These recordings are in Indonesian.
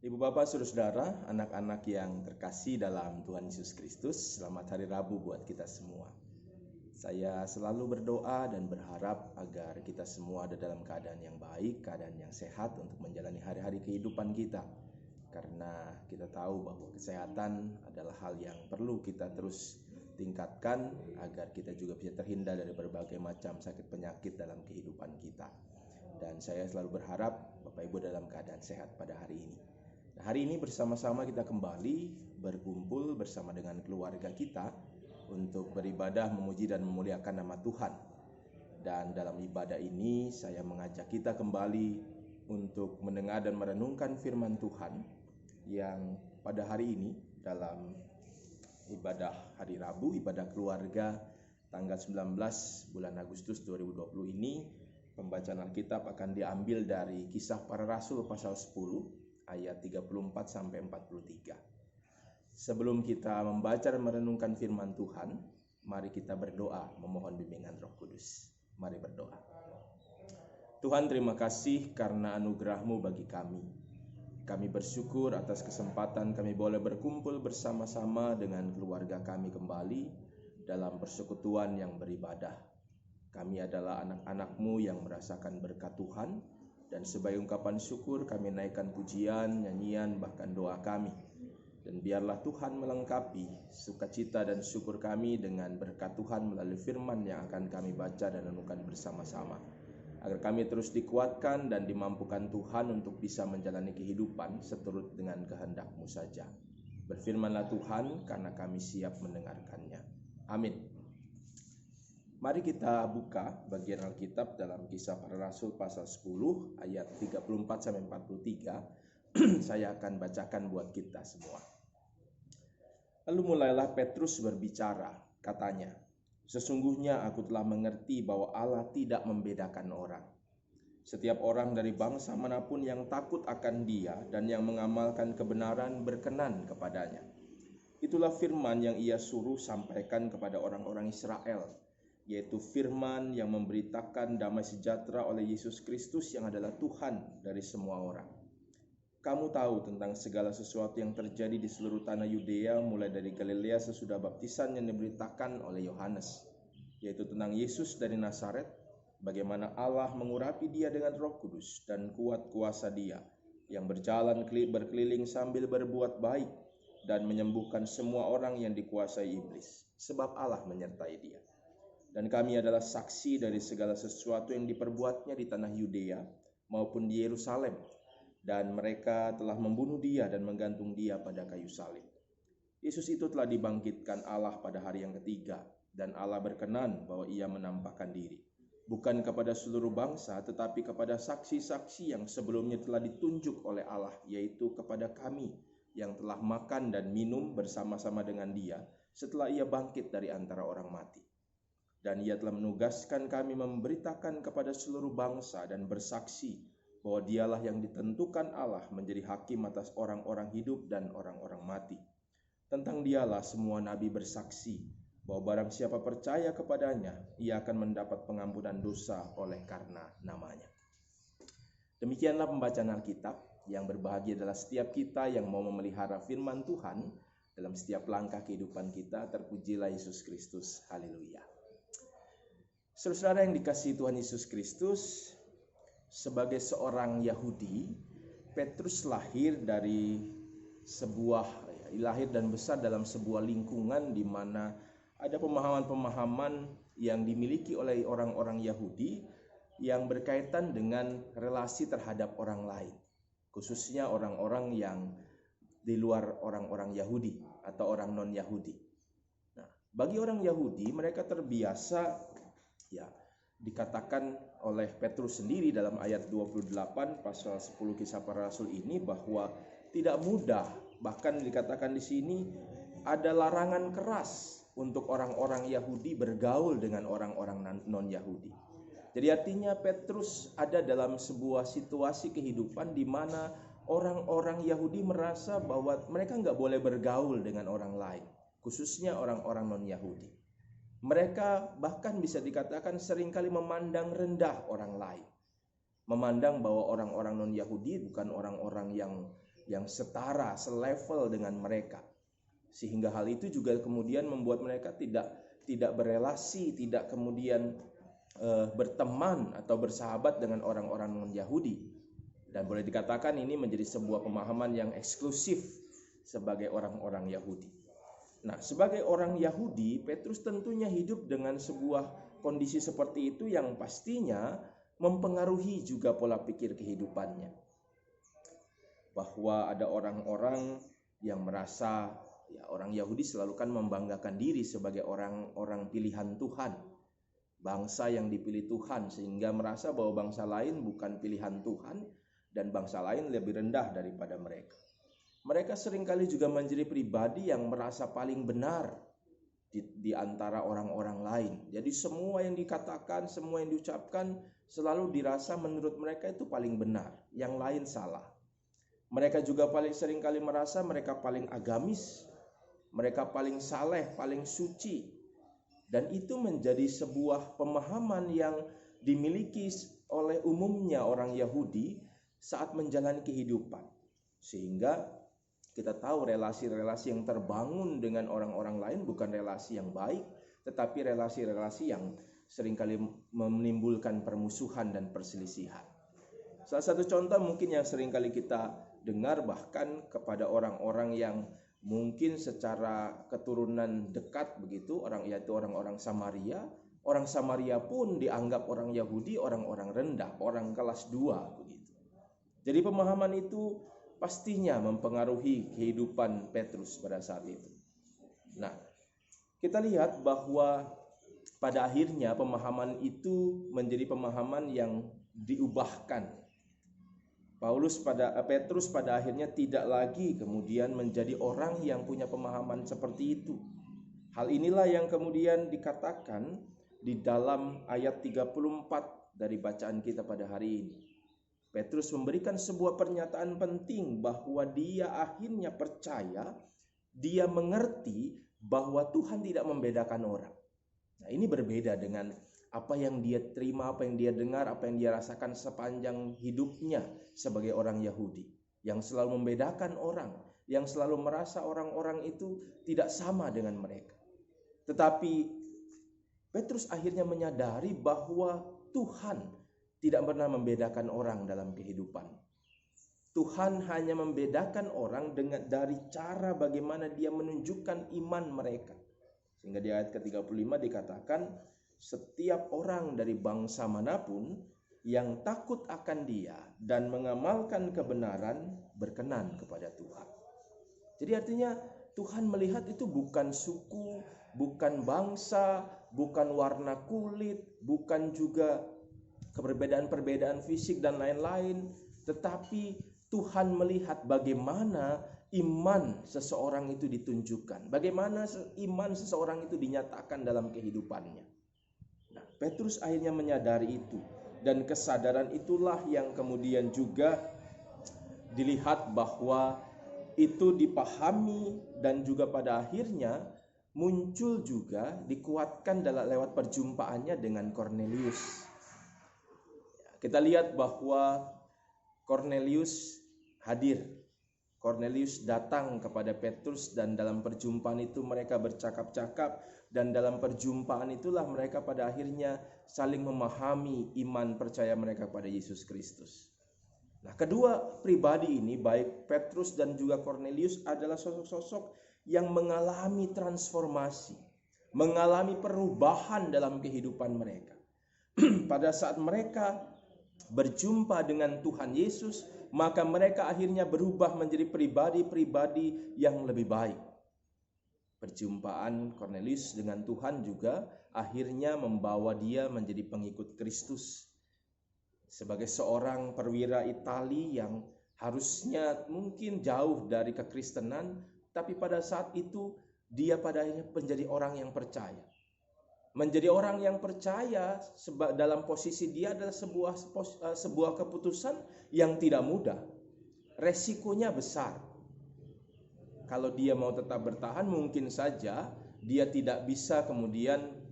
Ibu bapak, saudara-saudara, anak-anak yang terkasih dalam Tuhan Yesus Kristus, selamat hari Rabu buat kita semua. Saya selalu berdoa dan berharap agar kita semua ada dalam keadaan yang baik, keadaan yang sehat untuk menjalani hari-hari kehidupan kita. Karena kita tahu bahwa kesehatan adalah hal yang perlu kita terus tingkatkan agar kita juga bisa terhindar dari berbagai macam sakit penyakit dalam kehidupan kita. Dan saya selalu berharap Bapak Ibu dalam keadaan sehat pada hari ini. Nah, hari ini bersama-sama kita kembali berkumpul bersama dengan keluarga kita untuk beribadah, memuji dan memuliakan nama Tuhan. Dan dalam ibadah ini saya mengajak kita kembali untuk mendengar dan merenungkan firman Tuhan yang pada hari ini dalam ibadah hari Rabu, ibadah keluarga tanggal 19 bulan Agustus 2020 ini, pembacaan Alkitab akan diambil dari Kisah Para Rasul pasal 10 ayat 34 sampai 43. Sebelum kita membaca dan merenungkan firman Tuhan, mari kita berdoa memohon bimbingan Roh Kudus. Mari berdoa. Tuhan, terima kasih karena anugerah-Mu bagi kami. Kami bersyukur atas kesempatan kami boleh berkumpul bersama-sama dengan keluarga kami kembali dalam persekutuan yang beribadah. Kami adalah anak-anak-Mu yang merasakan berkat Tuhan, dan sebagai ungkapan syukur kami naikkan pujian, nyanyian, bahkan doa kami. Dan biarlah Tuhan melengkapi sukacita dan syukur kami dengan berkat Tuhan melalui firman yang akan kami baca dan renungkan bersama-sama. Agar kami terus dikuatkan dan dimampukan Tuhan untuk bisa menjalani kehidupan seturut dengan kehendak-Mu saja. Berfirmanlah Tuhan, karena kami siap mendengarkannya. Amin. Mari kita buka bagian Alkitab dalam Kisah Para Rasul pasal 10 ayat 34 sampai 43. Saya akan bacakan buat kita semua. Lalu mulailah Petrus berbicara, katanya, "Sesungguhnya aku telah mengerti bahwa Allah tidak membedakan orang. Setiap orang dari bangsa manapun yang takut akan Dia dan yang mengamalkan kebenaran berkenan kepadanya. Itulah firman yang Ia suruh sampaikan kepada orang-orang Israel, yaitu firman yang memberitakan damai sejahtera oleh Yesus Kristus yang adalah Tuhan dari semua orang. Kamu tahu tentang segala sesuatu yang terjadi di seluruh tanah Yudea, mulai dari Galilea sesudah baptisan yang diberitakan oleh Yohanes, yaitu tentang Yesus dari Nazaret, bagaimana Allah mengurapi Dia dengan Roh Kudus dan kuat kuasa Dia, yang berjalan berkeliling sambil berbuat baik dan menyembuhkan semua orang yang dikuasai iblis, sebab Allah menyertai Dia. Dan kami adalah saksi dari segala sesuatu yang diperbuatnya di tanah Yudea maupun di Yerusalem. Dan mereka telah membunuh Dia dan menggantung Dia pada kayu salib. Yesus itu telah dibangkitkan Allah pada hari yang ketiga, dan Allah berkenan bahwa Ia menampakkan diri, bukan kepada seluruh bangsa, tetapi kepada saksi-saksi yang sebelumnya telah ditunjuk oleh Allah, yaitu kepada kami yang telah makan dan minum bersama-sama dengan Dia setelah Ia bangkit dari antara orang mati. Dan Ia telah menugaskan kami memberitakan kepada seluruh bangsa dan bersaksi bahwa Dialah yang ditentukan Allah menjadi hakim atas orang-orang hidup dan orang-orang mati. Tentang Dialah semua nabi bersaksi bahwa barang siapa percaya kepadanya, ia akan mendapat pengampunan dosa oleh karena namanya." Demikianlah pembacaan Alkitab. Yang berbahagia adalah setiap kita yang mau memelihara firman Tuhan dalam setiap langkah kehidupan kita. Terpujilah Yesus Kristus. Haleluya. Saudara yang dikasihi Tuhan Yesus Kristus, sebagai seorang Yahudi, Petrus lahir dan besar dalam sebuah lingkungan di mana ada pemahaman-pemahaman yang dimiliki oleh orang-orang Yahudi yang berkaitan dengan relasi terhadap orang lain, khususnya orang-orang yang di luar orang-orang Yahudi atau orang non-Yahudi. Nah, bagi orang Yahudi, mereka terbiasa, dikatakan oleh Petrus sendiri dalam ayat 28 pasal 10 Kisah Para Rasul ini, bahwa tidak mudah, bahkan dikatakan di sini ada larangan keras untuk orang-orang Yahudi bergaul dengan orang-orang non-Yahudi. Jadi artinya Petrus ada dalam sebuah situasi kehidupan di mana orang-orang Yahudi merasa bahwa mereka nggak boleh bergaul dengan orang lain, khususnya orang-orang non-Yahudi. Mereka bahkan bisa dikatakan seringkali memandang rendah orang lain. Memandang bahwa orang-orang non-Yahudi bukan orang-orang yang yang setara, selevel dengan mereka. Sehingga hal itu juga kemudian membuat mereka tidak berelasi, tidak kemudian berteman atau bersahabat dengan orang-orang non-Yahudi. Dan boleh dikatakan ini menjadi sebuah pemahaman yang eksklusif sebagai orang-orang Yahudi. Nah, sebagai orang Yahudi, Petrus tentunya hidup dengan sebuah kondisi seperti itu yang pastinya mempengaruhi juga pola pikir kehidupannya. Bahwa ada orang-orang yang merasa orang Yahudi selalu kan membanggakan diri sebagai orang-orang pilihan Tuhan, bangsa yang dipilih Tuhan, sehingga merasa bahwa bangsa lain bukan pilihan Tuhan dan bangsa lain lebih rendah daripada mereka. Mereka seringkali juga menjadi pribadi yang merasa paling benar di antara orang-orang lain. Jadi semua yang dikatakan, semua yang diucapkan selalu dirasa menurut mereka itu paling benar, yang lain salah. Mereka juga paling seringkali merasa mereka paling agamis, mereka paling saleh, paling suci. Dan itu menjadi sebuah pemahaman yang dimiliki oleh umumnya orang Yahudi saat menjalani kehidupan. Sehingga kita tahu relasi-relasi yang terbangun dengan orang-orang lain bukan relasi yang baik, tetapi relasi-relasi yang seringkali menimbulkan permusuhan dan perselisihan. Salah satu contoh mungkin yang seringkali kita dengar bahkan kepada orang-orang yang mungkin secara keturunan dekat begitu, yaitu orang-orang Samaria. Orang Samaria pun dianggap orang Yahudi, orang-orang rendah, orang kelas 2 begitu. Jadi pemahaman itu pastinya mempengaruhi kehidupan Petrus pada saat itu. Nah, kita lihat bahwa pada akhirnya pemahaman itu menjadi pemahaman yang diubahkan. Petrus pada akhirnya tidak lagi kemudian menjadi orang yang punya pemahaman seperti itu. Hal inilah yang kemudian dikatakan di dalam ayat 34 dari bacaan kita pada hari ini. Petrus memberikan sebuah pernyataan penting bahwa dia akhirnya percaya, dia mengerti bahwa Tuhan tidak membedakan orang. Nah, ini berbeda dengan apa yang dia terima, apa yang dia dengar, apa yang dia rasakan sepanjang hidupnya sebagai orang Yahudi. Yang selalu membedakan orang, yang selalu merasa orang-orang itu tidak sama dengan mereka. Tetapi Petrus akhirnya menyadari bahwa Tuhan tidak pernah membedakan orang dalam kehidupan. Tuhan hanya membedakan orang dari cara bagaimana dia menunjukkan iman mereka. Sehingga di ayat ke-35 dikatakan, setiap orang dari bangsa manapun yang takut akan dia dan mengamalkan kebenaran berkenan kepada Tuhan. Jadi artinya Tuhan melihat itu bukan suku, bukan bangsa, bukan warna kulit, bukan juga perbedaan-perbedaan fisik dan lain-lain, tetapi Tuhan melihat bagaimana iman seseorang itu ditunjukkan, bagaimana iman seseorang itu dinyatakan dalam kehidupannya. Nah, Petrus akhirnya menyadari itu, dan kesadaran itulah yang kemudian juga dilihat bahwa itu dipahami dan juga pada akhirnya muncul juga dikuatkan lewat perjumpaannya dengan Kornelius. Kita lihat bahwa Kornelius hadir. Kornelius datang kepada Petrus dan dalam perjumpaan itu mereka bercakap-cakap, dan dalam perjumpaan itulah mereka pada akhirnya saling memahami iman percaya mereka pada Yesus Kristus. Nah, kedua pribadi ini baik Petrus dan juga Kornelius adalah sosok-sosok yang mengalami transformasi, mengalami perubahan dalam kehidupan mereka. Pada saat mereka berjumpa dengan Tuhan Yesus, maka mereka akhirnya berubah menjadi pribadi-pribadi yang lebih baik. Perjumpaan Kornelius dengan Tuhan juga akhirnya membawa dia menjadi pengikut Kristus. Sebagai seorang perwira Itali yang harusnya mungkin jauh dari kekristenan, tapi pada saat itu dia pada akhirnya menjadi orang yang percaya. Menjadi orang yang percaya dalam posisi dia adalah sebuah keputusan yang tidak mudah. Resikonya besar. Kalau dia mau tetap bertahan, mungkin saja dia tidak bisa kemudian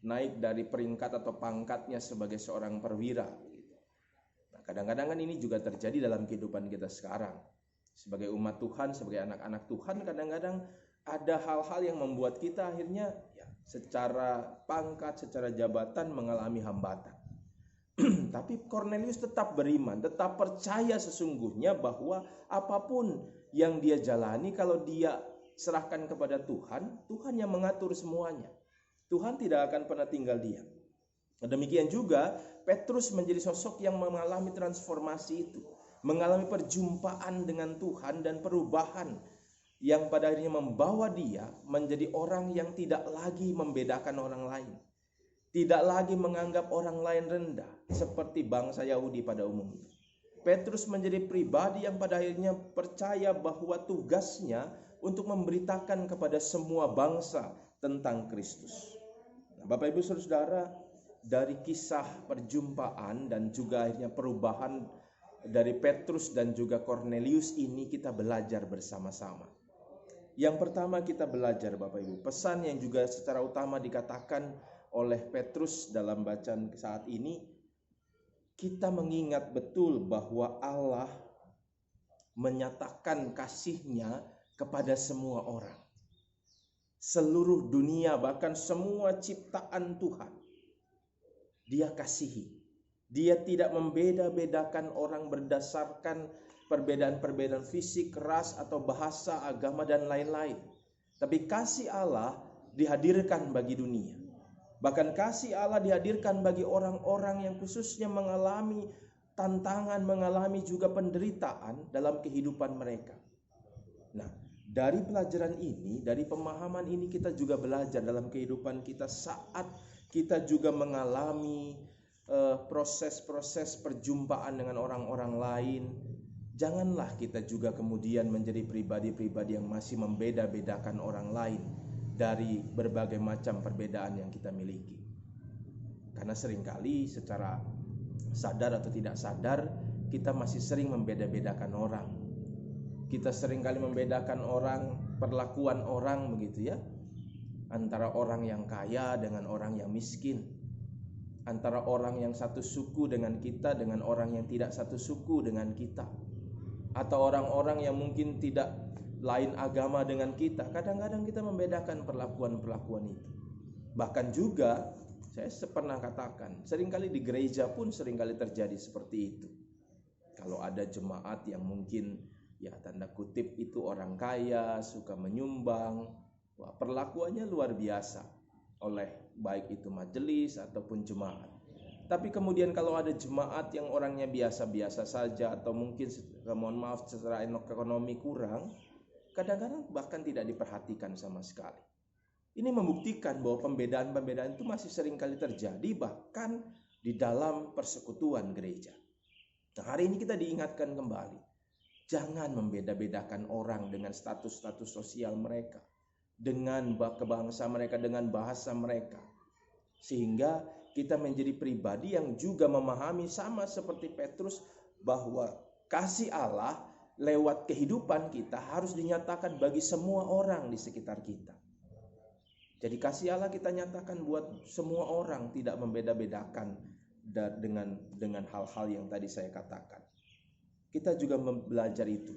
naik dari peringkat atau pangkatnya sebagai seorang perwira. Nah, kadang-kadang kan ini juga terjadi dalam kehidupan kita sekarang. Sebagai umat Tuhan, sebagai anak-anak Tuhan, kadang-kadang ada hal-hal yang membuat kita akhirnya secara pangkat, secara jabatan mengalami hambatan. Tapi Cornelius tetap beriman, tetap percaya sesungguhnya bahwa apapun yang dia jalani, kalau dia serahkan kepada Tuhan, Tuhan yang mengatur semuanya. Tuhan tidak akan pernah tinggal diam. Demikian juga Petrus menjadi sosok yang mengalami transformasi itu, mengalami perjumpaan dengan Tuhan dan perubahan yang pada akhirnya membawa dia menjadi orang yang tidak lagi membedakan orang lain, tidak lagi menganggap orang lain rendah seperti bangsa Yahudi pada umumnya. Petrus menjadi pribadi yang pada akhirnya percaya bahwa tugasnya untuk memberitakan kepada semua bangsa tentang Kristus. Nah, Bapak Ibu Saudara, dari kisah perjumpaan dan juga akhirnya perubahan dari Petrus dan juga Cornelius ini kita belajar bersama-sama. Yang pertama kita belajar Bapak Ibu, pesan yang juga secara utama dikatakan oleh Petrus dalam bacaan saat ini, kita mengingat betul bahwa Allah menyatakan kasih-Nya kepada semua orang. Seluruh dunia, bahkan semua ciptaan Tuhan, Dia kasihi. Dia tidak membeda-bedakan orang berdasarkan perbedaan-perbedaan fisik, ras, atau bahasa, agama, dan lain-lain. Tapi kasih Allah dihadirkan bagi dunia. Bahkan kasih Allah dihadirkan bagi orang-orang yang khususnya mengalami tantangan, mengalami juga penderitaan dalam kehidupan mereka. Nah, dari pelajaran ini, dari pemahaman ini kita juga belajar dalam kehidupan kita saat kita juga mengalami proses-proses perjumpaan dengan orang-orang lain. Janganlah kita juga kemudian menjadi pribadi-pribadi yang masih membeda-bedakan orang lain dari berbagai macam perbedaan yang kita miliki. Karena seringkali secara sadar atau tidak sadar kita masih sering membeda-bedakan orang. Kita seringkali membedakan orang, perlakuan orang begitu ya. Antara orang yang kaya dengan orang yang miskin, antara orang yang satu suku dengan kita dengan orang yang tidak satu suku dengan kita, atau orang-orang yang mungkin tidak lain agama dengan kita. Kadang-kadang kita membedakan perlakuan-perlakuan itu. Bahkan juga saya pernah katakan, seringkali di gereja pun seringkali terjadi seperti itu. Kalau ada jemaat yang mungkin ya tanda kutip itu orang kaya, suka menyumbang, wah, perlakuannya luar biasa oleh baik itu majelis ataupun jemaat. Tapi kemudian kalau ada jemaat yang orangnya biasa-biasa saja atau mungkin mohon maaf secara ekonomi kurang, kadang-kadang bahkan tidak diperhatikan sama sekali. Ini membuktikan bahwa pembedaan-pembedaan itu masih sering kali terjadi bahkan di dalam persekutuan gereja. Nah, hari ini kita diingatkan kembali, jangan membeda-bedakan orang dengan status-status sosial mereka, dengan kebangsa mereka, dengan bahasa mereka. Sehingga kita menjadi pribadi yang juga memahami sama seperti Petrus bahwa kasih Allah lewat kehidupan kita harus dinyatakan bagi semua orang di sekitar kita. Jadi kasih Allah kita nyatakan buat semua orang, tidak membeda-bedakan dengan hal-hal yang tadi saya katakan. Kita juga belajar itu,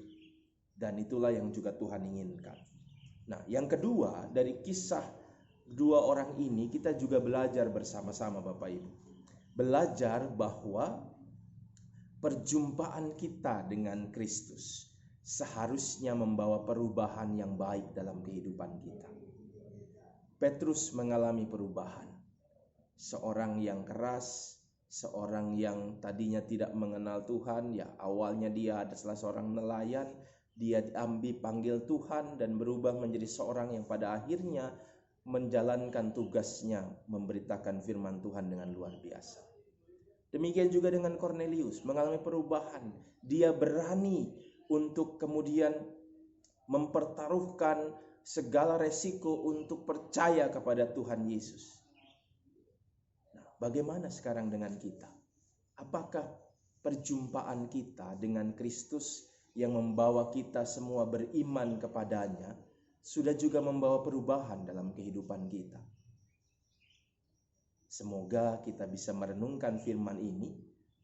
dan itulah yang juga Tuhan inginkan. Nah, yang kedua, dari kisah dua orang ini kita juga belajar bersama-sama Bapak Ibu. Belajar bahwa perjumpaan kita dengan Kristus seharusnya membawa perubahan yang baik dalam kehidupan kita. Petrus mengalami perubahan. Seorang yang keras, seorang yang tadinya tidak mengenal Tuhan, ya awalnya dia adalah seorang nelayan, dia diambil panggil Tuhan dan berubah menjadi seorang yang pada akhirnya menjalankan tugasnya memberitakan firman Tuhan dengan luar biasa. Demikian juga dengan Cornelius, mengalami perubahan. Dia berani untuk kemudian mempertaruhkan segala resiko untuk percaya kepada Tuhan Yesus. Nah, bagaimana sekarang dengan kita? Apakah perjumpaan kita dengan Kristus yang membawa kita semua beriman kepadanya sudah juga membawa perubahan dalam kehidupan kita? Semoga kita bisa merenungkan firman ini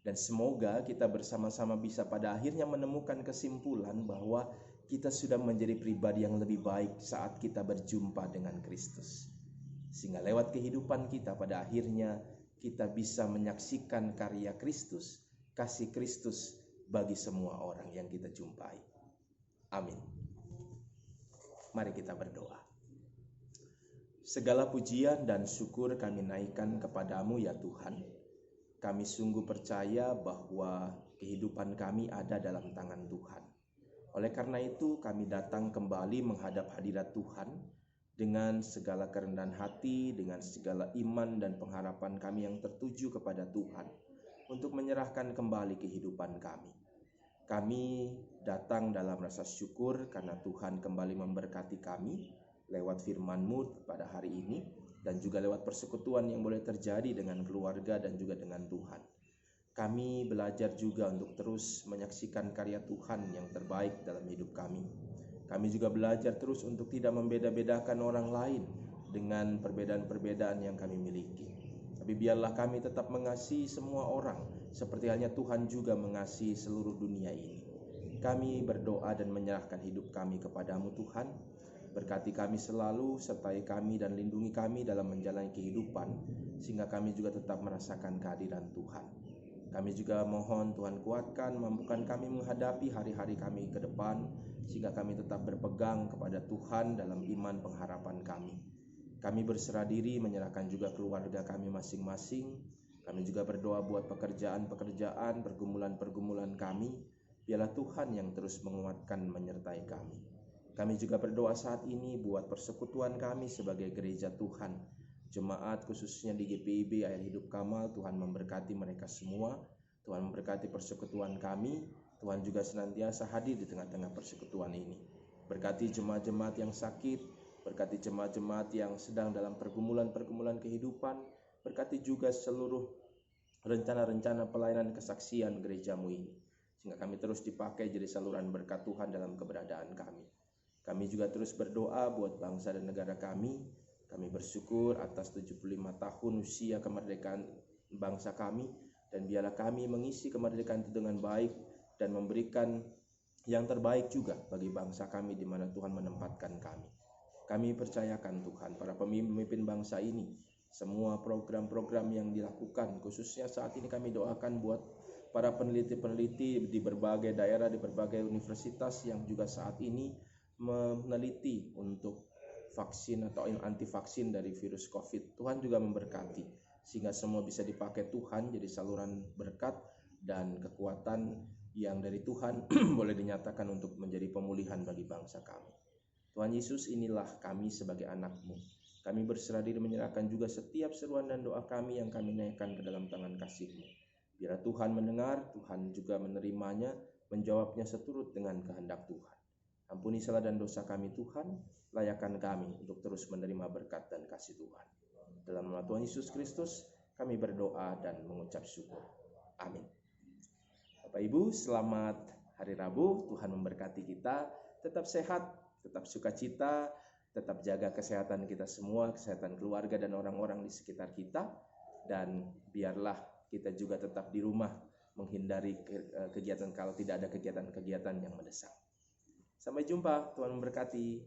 Dan semoga kita bersama-sama bisa pada akhirnya menemukan kesimpulan bahwa kita sudah menjadi pribadi yang lebih baik saat kita berjumpa dengan Kristus. Sehingga lewat kehidupan kita pada akhirnya kita bisa menyaksikan karya Kristus, kasih Kristus bagi semua orang yang kita jumpai. Amin. Mari kita berdoa. Segala pujian dan syukur kami naikkan kepadamu ya Tuhan. Kami sungguh percaya bahwa kehidupan kami ada dalam tangan Tuhan. Oleh karena itu kami datang kembali menghadap hadirat Tuhan dengan segala kerendahan hati, dengan segala iman dan pengharapan kami yang tertuju kepada Tuhan untuk menyerahkan kembali kehidupan kami. Kami datang dalam rasa syukur karena Tuhan kembali memberkati kami lewat firman-Mu pada hari ini, dan juga lewat persekutuan yang boleh terjadi dengan keluarga dan juga dengan Tuhan. Kami belajar juga untuk terus menyaksikan karya Tuhan yang terbaik dalam hidup kami. Kami juga belajar terus untuk tidak membeda-bedakan orang lain dengan perbedaan-perbedaan yang kami miliki. Tapi biarlah kami tetap mengasihi semua orang, seperti halnya Tuhan juga mengasihi seluruh dunia ini. Kami berdoa dan menyerahkan hidup kami kepadamu Tuhan. Berkati kami selalu, sertai kami dan lindungi kami dalam menjalani kehidupan, sehingga kami juga tetap merasakan kehadiran Tuhan. Kami juga mohon Tuhan kuatkan, mampukan kami menghadapi hari-hari kami ke depan, sehingga kami tetap berpegang kepada Tuhan dalam iman pengharapan kami. Kami berserah diri menyerahkan juga keluarga kami masing-masing. Kami juga berdoa buat pekerjaan-pekerjaan, pergumulan-pergumulan kami. Biarlah Tuhan yang terus menguatkan menyertai kami. Kami juga berdoa saat ini buat persekutuan kami sebagai gereja Tuhan. Jemaat khususnya di GPIB Air Hidup Kamal, Tuhan memberkati mereka semua. Tuhan memberkati persekutuan kami. Tuhan juga senantiasa hadir di tengah-tengah persekutuan ini. Berkati jemaat-jemaat yang sakit, berkati jemaat-jemaat yang sedang dalam pergumulan-pergumulan kehidupan. Berkati juga seluruh rencana-rencana pelayanan kesaksian gerejamu ini, sehingga kami terus dipakai jadi saluran berkat Tuhan dalam keberadaan kami. Kami juga terus berdoa buat bangsa dan negara kami. Kami bersyukur atas 75 tahun usia kemerdekaan bangsa kami, dan biarlah kami mengisi kemerdekaan itu dengan baik dan memberikan yang terbaik juga bagi bangsa kami di mana Tuhan menempatkan kami. Kami percayakan Tuhan para pemimpin bangsa ini, semua program-program yang dilakukan, khususnya saat ini kami doakan buat para peneliti-peneliti di berbagai daerah, di berbagai universitas yang juga saat ini meneliti untuk vaksin atau anti vaksin dari virus COVID. Tuhan juga memberkati sehingga semua bisa dipakai Tuhan jadi saluran berkat dan kekuatan yang dari Tuhan boleh dinyatakan untuk menjadi pemulihan bagi bangsa kami. Tuhan Yesus, inilah kami sebagai anak-Mu. Kami berserah diri menyerahkan juga setiap seruan dan doa kami yang kami naikkan ke dalam tangan kasih-Mu. Biar Tuhan mendengar, Tuhan juga menerimanya, menjawabnya seturut dengan kehendak Tuhan. Ampuni salah dan dosa kami Tuhan, layakkan kami untuk terus menerima berkat dan kasih Tuhan. Dalam nama Tuhan Yesus Kristus, kami berdoa dan mengucap syukur. Amin. Bapak Ibu, selamat hari Rabu. Tuhan memberkati kita. Tetap sehat, tetap sukacita, tetap jaga kesehatan kita semua, kesehatan keluarga dan orang-orang di sekitar kita. Dan biarlah kita juga tetap di rumah, menghindari kegiatan kalau tidak ada kegiatan-kegiatan yang mendesak. Sampai jumpa, Tuhan memberkati.